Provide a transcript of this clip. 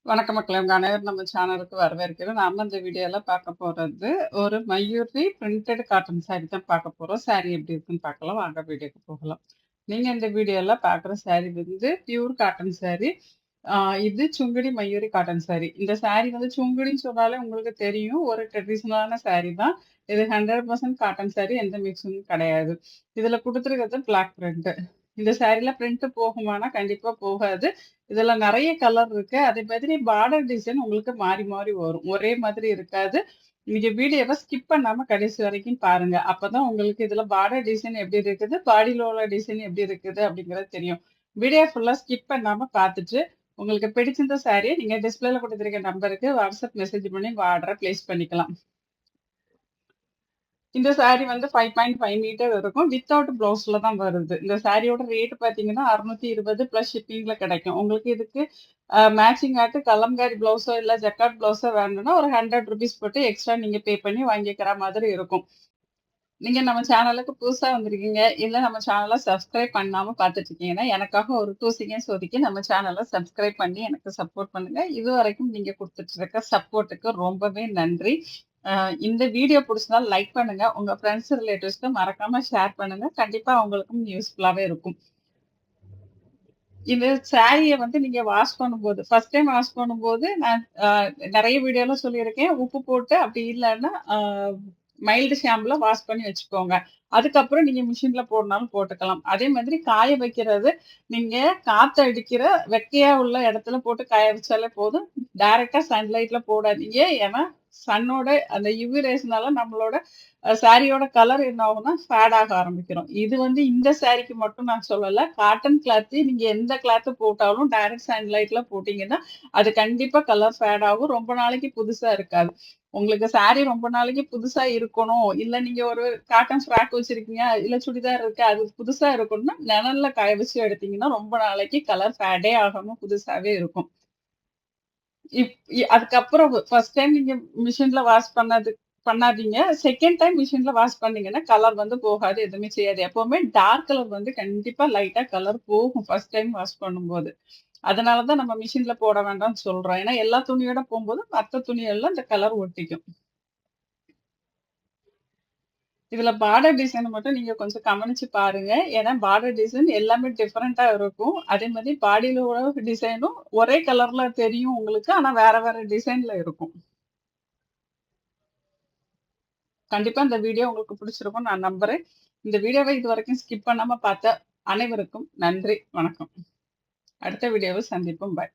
வணக்கம் மக்களே! உங்க அனைவரும் நம்ம சேனலுக்கு வரவேற்கிறோம். நாம இந்த வீடியோல பார்க்க போறது, ஒரு மயூரி பிரிண்டட் காட்டன் சாரி தான் பார்க்க போறோம். சாரி எப்படி இருக்குன்னு பார்க்கலாம். வாங்க வீடியோக்கு போகலாம். நீங்க இந்த வீடியோல பார்க்குற சாரி வந்து பியூர் காட்டன் சாரி. ஆ இது சுங்குடி மயூரி காட்டன் சாரி. இந்த சாரி வந்து சுங்குடின்னு சொன்னாலே உங்களுக்கு தெரியும். ஒரு ட்ரெடிஷனலான சாரி தான். இது 100% காட்டன் சாரி. எந்த மிக்ஸும் கிடையாது. இதுல குடுத்துருக்கிறது பிளாக் பிரிண்ட். இந்த சாரில பிரிண்ட் போகுமானா, கண்டிப்பா போகாது. இதுல நெறைய கலர் இருக்கு. அதே மாதிரி பார்டர் டிசைன் உங்களுக்கு மாறி, மாறி வரும். ஒரே மாதிரி இருக்காது. நீங்க வீடியோவ ஸ்கிப் பண்ணாம கடைசி வரைக்கும் பாருங்க. அப்பதான் உங்களுக்கு இதுல பார்டர் டிசைன் எப்படி இருக்குது, பாடியில உள்ள டிசைன் எப்படி இருக்குது அப்படிங்கிறது தெரியும். வீடியோ ஃபுல்லா ஸ்கிப் பண்ணாம பார்த்துட்டு, உங்களுக்கு பிடிச்சிருந்த சாரிய நீங்க டிஸ்ப்ளேல குடுத்திருக்க நம்பருக்கு வாட்ஸ்அப் மெசேஜ் பண்ணி உங்க ஆர்டர பிளேஸ் பண்ணிக்கலாம். இந்த சாரி வந்து 5.5 மீட்டர் இருக்கும். வித்தவுட் ப்ளவுஸ்ல தான் வருது. இந்த சாரியோட ரேட் பார்த்தீங்கன்னா, 620 பிளஸ் ஷிப்பிங்ல கிடைக்கும். உங்களுக்கு இதுக்கு மேட்சிங் ஆட்டு கலம்காரி ப்ளவுஸோ, இல்ல ஜக்கார்ட் ப்ளவுஸோ வேணும்னா, ஒரு ₹100 போட்டு எக்ஸ்ட்ரா நீங்க பே பண்ணி வாங்கிக்கிற மாதிரி இருக்கும். நீங்க நம்ம சேனலுக்கு புதுசா வந்திருக்கீங்க, இல்ல நம்ம சேனல சப்ஸ்கிரைப் பண்ணாம பார்த்துட்டு இருக்கீங்கன்னா, எனக்காக ஒரு 2 செகண்ட்ஸ் ஒதுக்கி நம்ம சேனல சப்ஸ்கிரைப் பண்ணி எனக்கு சப்போர்ட் பண்ணுங்க. இதுவரைக்கும் நீங்க குடுத்துட்டு இருக்க சப்போர்ட்டுக்கு ரொம்பவே நன்றி. அ இந்த வீடியோ புடிச்சிருந்தா லைக் பண்ணுங்க. உங்க ஃப்ரெண்ட்ஸ், ரிலேட்டிவ்ஸ்க்கு மறக்காம ஷேர் பண்ணுங்க. கண்டிப்பா அவங்களுக்கும் யூஸ்ஃபுல்லாவே இருக்கும். இந்த சாரிய வந்து நீங்க வாஷ் பண்ணும்போது, ஃபர்ஸ்ட் டைம் வாஷ் பண்ணும்போது நான் நெறைய வீடியோல சொல்லியிருக்கேன். உப்பு போட்டு அப்படி இல்லன்னா, மைல்டு ஷாம்புல வாஷ் பண்ணி வச்சுக்கோங்க. அதுக்கப்புறம் நீங்க மிஷின்ல போடனாலும் போட்டுக்கலாம். அதே மாதிரி காய வைக்கிறது, நீங்க காத்து அடிக்கிற வெக்கையா உள்ள இடத்துல போட்டு காய வச்சாலே போதும். டைரக்ட்டா சன்லைட்ல போடாதீங்க. ஏன்னா, சன்னோட அந்த யுவி ரேஸ்னால நம்மளோட சாரியோட கலர் என்ன ஆகும்னா, ஃபேட் ஆக ஆரம்பிக்கும். இது வந்து இந்த சாரிக்கு மட்டும் நான் சொல்லல. காட்டன் கிளாத் நீங்க எந்த கிளாத் போட்டாலும் டைரக்ட் சன்லைட்ல போட்டீங்கன்னா, அது கண்டிப்பா கலர் ஃபேட் ஆகும். ரொம்ப நாளைக்கு புதுசா இருக்காது. உங்களுக்கு சாரி ரொம்ப நாளைக்கு புதுசா இருக்கணும், இல்ல நீங்க ஒரு காட்டன் ஃப்ராக் வச்சிருக்கீங்க, இல்ல சுடிதார் இருக்கு, அது புதுசா இருக்கணும்னா, நிழல்ல காய வச்சு எடுத்தீங்கன்னா, ரொம்ப நாளைக்கு கலர் ஃபேடே ஆகாம புதுசாவே இருக்கும். இப் இ அதுக்கப்புறம் ஃபர்ஸ்ட் டைம் நீங்க மிஷின்ல வாஷ் பண்ணாதீங்க. செகண்ட் டைம் மிஷின்ல வாஷ் பண்ணீங்கன்னா, கலர் வந்து போகாது. எதுவுமே செய்யாது. எப்பவுமே டார்க் கலர் வந்து கண்டிப்பா லைட்டா கலர் போகும் ஃபர்ஸ்ட் டைம் வாஷ் பண்ணும்போது. அதனால தான் நம்ம மிஷின்ல போட வேண்டாம்னு சொல்றோம். ஏன்னா, எல்லா துணியோட போம்போது மத்த துணியெல்லாம் இந்த கலர் ஒட்டிக்கும். இதுல பார்டர் டிசைன் மட்டும் நீங்க கொஞ்சம் கவனிச்சு பாருங்க. ஏன்னா, பார்டர் டிசைன் எல்லாமே டிஃபரெண்ட்டா இருக்கும். அதே மாதிரி பாடியில உள்ள டிசைனும் ஒரே கலர்ல தெரியும் உங்களுக்கு. ஆனா, வேற வேற டிசைன்ல இருக்கும். கண்டிப்பா இந்த வீடியோ உங்களுக்கு பிடிச்சிருக்கும்னு நான் நம்புறேன். இந்த வீடியோவ இதுவரைக்கும் ஸ்கிப் பண்ணாம பார்த்த அனைவருக்கும் நன்றி, வணக்கம். அடுத்த வீடியோவில் சந்திப்போம். பாய்.